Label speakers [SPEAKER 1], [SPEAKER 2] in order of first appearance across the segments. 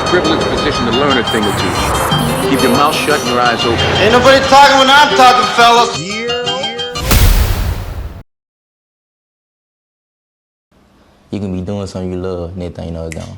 [SPEAKER 1] privileged position to learn a thing or two. Keep your mouth shut and your eyes open.
[SPEAKER 2] Ain't nobody talking when I'm talking, fellas.
[SPEAKER 3] You can be doing something you love, next thing you know it's gone.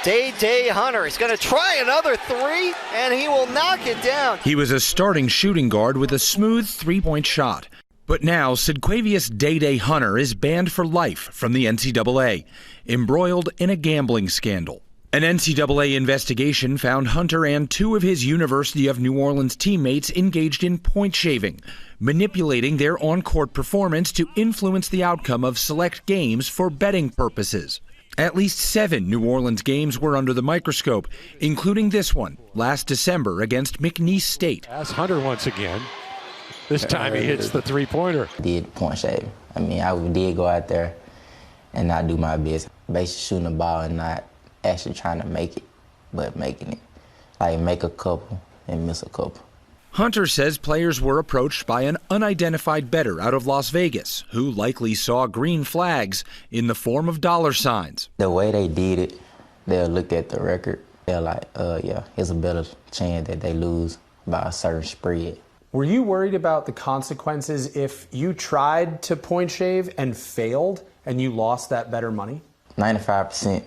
[SPEAKER 4] Day Hunter is going to try another three, and he will knock it down.
[SPEAKER 5] He was a starting shooting guard with a smooth three-point shot. But now, Sidquavius Day Hunter is banned for life from the NCAA, embroiled in a gambling scandal. An NCAA investigation found Hunter and two of his University of New Orleans teammates engaged in point shaving, manipulating their on-court performance to influence the outcome of select games for betting purposes. At least 7 New Orleans games were under the microscope, including this one last December against McNeese State.
[SPEAKER 6] That's Hunter once again. This time he hits the three-pointer.
[SPEAKER 3] Did point shave. I mean, I did go out there and not do my best. Basically shooting the ball and not actually trying to make it, but making it. Like make a couple and miss a couple.
[SPEAKER 5] Hunter says players were approached by an unidentified bettor out of Las Vegas who likely saw green flags in the form of dollar signs.
[SPEAKER 3] The way they did it, they'll look at the record. They're like, yeah, it's a better chance that they lose by a certain spread.
[SPEAKER 7] Were you worried about the consequences if you tried to point shave and failed and you lost that better money?
[SPEAKER 3] 95%.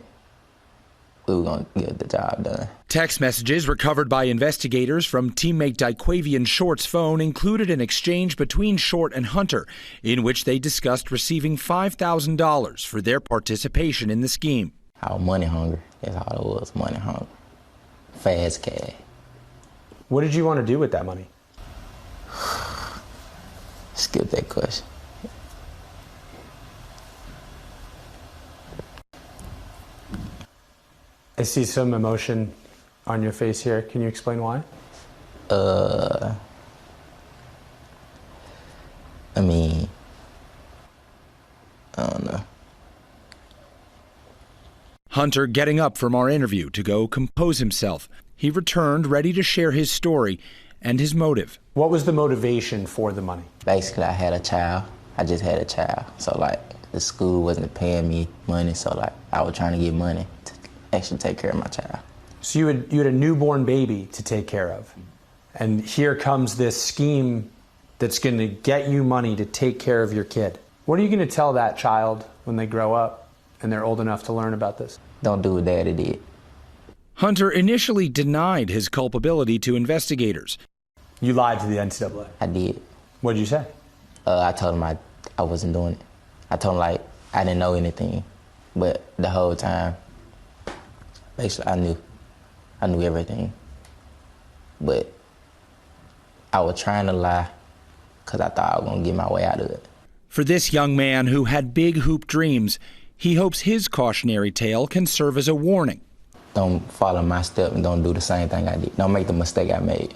[SPEAKER 3] We were going to get the job done.
[SPEAKER 5] Text messages recovered by investigators from teammate Daquavian Short's phone included an exchange between Short and Hunter in which they discussed receiving $5,000 for their participation in the scheme.
[SPEAKER 3] I was money hungry. That's all it was, money hungry. Fast cash.
[SPEAKER 7] What did you want to do with that money?
[SPEAKER 3] Skip that question.
[SPEAKER 7] I see some emotion on your face here. Can you explain why?
[SPEAKER 3] I mean, I don't know.
[SPEAKER 5] Hunter getting up from our interview to go compose himself. He returned ready to share his story and his motive.
[SPEAKER 7] What was the motivation for the money?
[SPEAKER 3] Basically, I had a child. I just had a child. So, like, the school wasn't paying me money, so, like, I was trying to get money to actually take care of my child.
[SPEAKER 7] So you had a newborn baby to take care of. And here comes this scheme that's going to get you money to take care of your kid. What are you going to tell that child when they grow up and they're old enough to learn about this?
[SPEAKER 3] Don't do what Daddy did.
[SPEAKER 5] Hunter initially denied his culpability to investigators.
[SPEAKER 7] You lied to the NCAA.
[SPEAKER 3] I did.
[SPEAKER 7] What did you say?
[SPEAKER 3] I told him I wasn't doing it. I told him, like, I didn't know anything. But the whole time, basically, I knew everything. But I was trying to lie because I thought I was going to get my way out of it.
[SPEAKER 5] For this young man who had big hoop dreams, he hopes his cautionary tale can serve as a warning.
[SPEAKER 3] Don't follow my step and don't do the same thing I did. Don't make the mistake I made.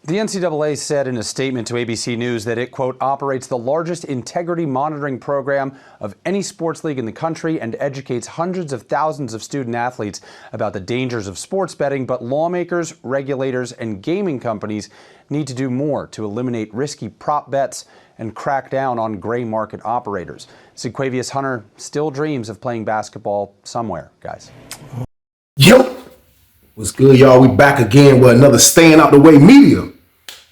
[SPEAKER 7] The NCAA said in a statement to ABC News that it, quote, operates the largest integrity monitoring program of any sports league in the country and educates hundreds of thousands of student athletes about the dangers of sports betting. But lawmakers, regulators, and gaming companies need to do more to eliminate risky prop bets and crack down on gray market operators. Sidquavius Hunter still dreams of playing basketball somewhere, guys.
[SPEAKER 8] Yo, what's good, y'all? We back again with another Staying Out the Way Media.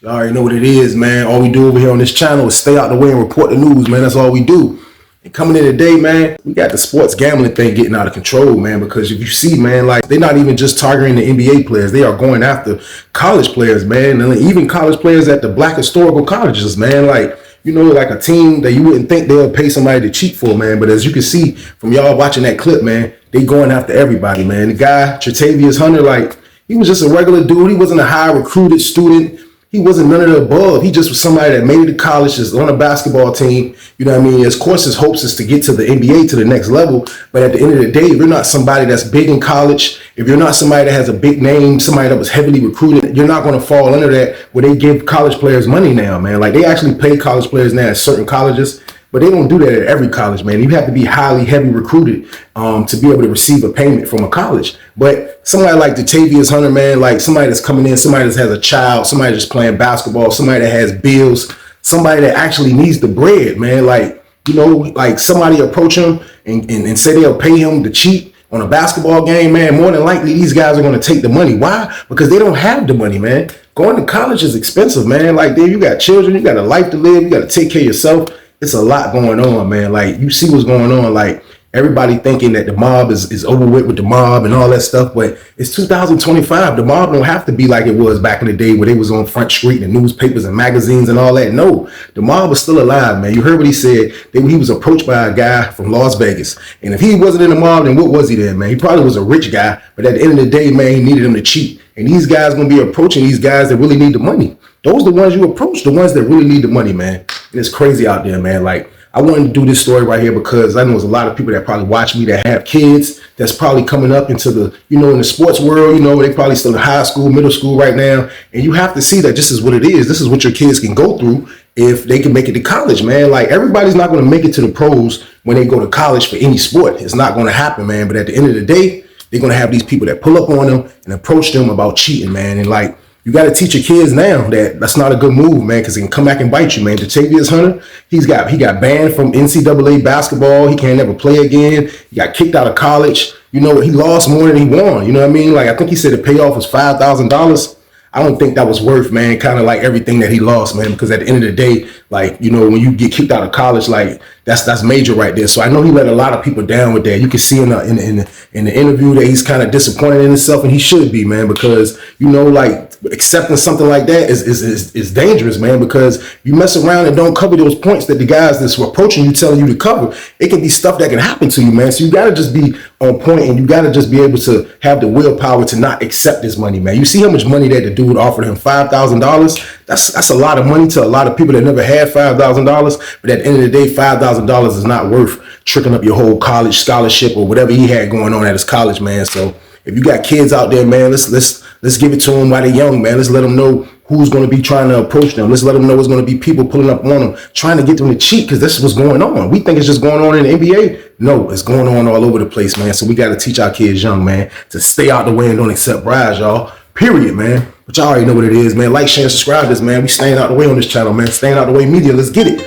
[SPEAKER 8] Y'all already know what it is, man. All we do over here on this channel is stay out the way and report the news, man. That's all we do. And coming in today, man, we got the sports gambling thing getting out of control, man, because if you see, man, like, they're not even just targeting the NBA players. They are going after college players, man, and even college players at the black historical colleges, man. Like, you know, like a team that you wouldn't think they'll pay somebody to cheat for, man. But as you can see from y'all watching that clip, man, they going after everybody, man. The guy, Sidquavius Hunter, like, he was just a regular dude. He wasn't a high recruited student. He wasn't none of the above. He just was somebody that made it to college, just on a basketball team. You know what I mean? Of course, his hopes is to get to the NBA, to the next level. But at the end of the day, if you're not somebody that's big in college, if you're not somebody that has a big name, somebody that was heavily recruited, you're not going to fall under that where they give college players money now, man. Like, they actually pay college players now at certain colleges. But they don't do that at every college, man. You have to be highly, heavy recruited to be able to receive a payment from a college. But somebody like Sidquavius Hunter, man, like somebody that's coming in, somebody that has a child, somebody that's playing basketball, somebody that has bills, somebody that actually needs the bread, man. Like, you know, like somebody approach him and say they'll pay him to cheat. On a basketball game, man, more than likely these guys are going to take the money. Why? Because they don't have the money, man. Going to college is expensive, man. Like, there you got children, you got a life to live, you got to take care of yourself. It's a lot going on, man. Like, you see what's going on. Like, everybody thinking that the mob is over with the mob and all that stuff, but it's 2025. The mob don't have to be like it was back in the day where they was on Front Street and newspapers and magazines and all that. No, the mob is still alive, man. You heard what he said. He was approached by a guy from Las Vegas. And if he wasn't in the mob, then what was he then, man? He probably was a rich guy, but at the end of the day, man, he needed him to cheat. And these guys going to be approaching these guys that really need the money. Those are the ones you approach, the ones that really need the money, man. And it's crazy out there, man. Like, I wanted to do this story right here because I know there's a lot of people that probably watch me that have kids that's probably coming up into the, in the sports world, they probably still in high school, middle school right now. And you have to see that this is what it is. This is what your kids can go through if they can make it to college, man. Like, everybody's not going to make it to the pros when they go to college for any sport. It's not going to happen, man. But at the end of the day, they're going to have these people that pull up on them and approach them about cheating, man. And like, you got to teach your kids now that that's not a good move, man, because it can come back and bite you, man. Jatavius Hunter, he got banned from NCAA basketball. He can't never play again. He got kicked out of college. He lost more than he won. You know what I mean? Like, I think he said the payoff was $5,000. I don't think that was worth, man, kind of like everything that he lost, man, because at the end of the day, like, when you get kicked out of college, like, that's major right there. So I know he let a lot of people down with that. You can see in the interview that he's kind of disappointed in himself, and he should be, man, because, like, accepting something like that is dangerous, man, because you mess around and don't cover those points that the guys that's approaching you telling you to cover. It can be stuff that can happen to you, man. So you got to just be on point, and you got to just be able to have the willpower to not accept this money, man. You see how much money that the dude offered him, $5,000? That's a lot of money to a lot of people that never had $5,000. But at the end of the day, $5,000 is not worth tricking up your whole college scholarship or whatever he had going on at his college, man. So if you got kids out there, man, let's give it to them while they're young, man. Let's let them know who's going to be trying to approach them. Let's let them know there's going to be people pulling up on them, trying to get them to cheat, because this is what's going on. We think it's just going on in the NBA. No, it's going on all over the place, man. So we got to teach our kids young, man, to stay out the way and don't accept bribes, y'all. Period, man. But y'all already know what it is, man. Like, share, and subscribe to this, man. We staying out the way on this channel, man. Staying out the way media. Let's get it.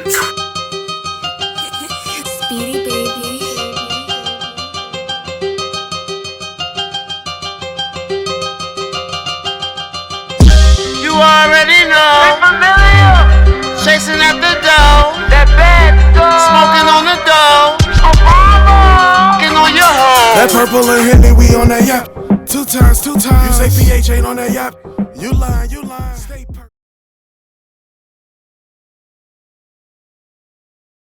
[SPEAKER 9] Speedy baby.
[SPEAKER 2] You already know. Chasing at the dough. That bad dough. Smoking on the dough. Getting on your hoe.
[SPEAKER 10] That purple and Henny, we on that yacht. Two times. You say PH ain't on that yacht. You lie.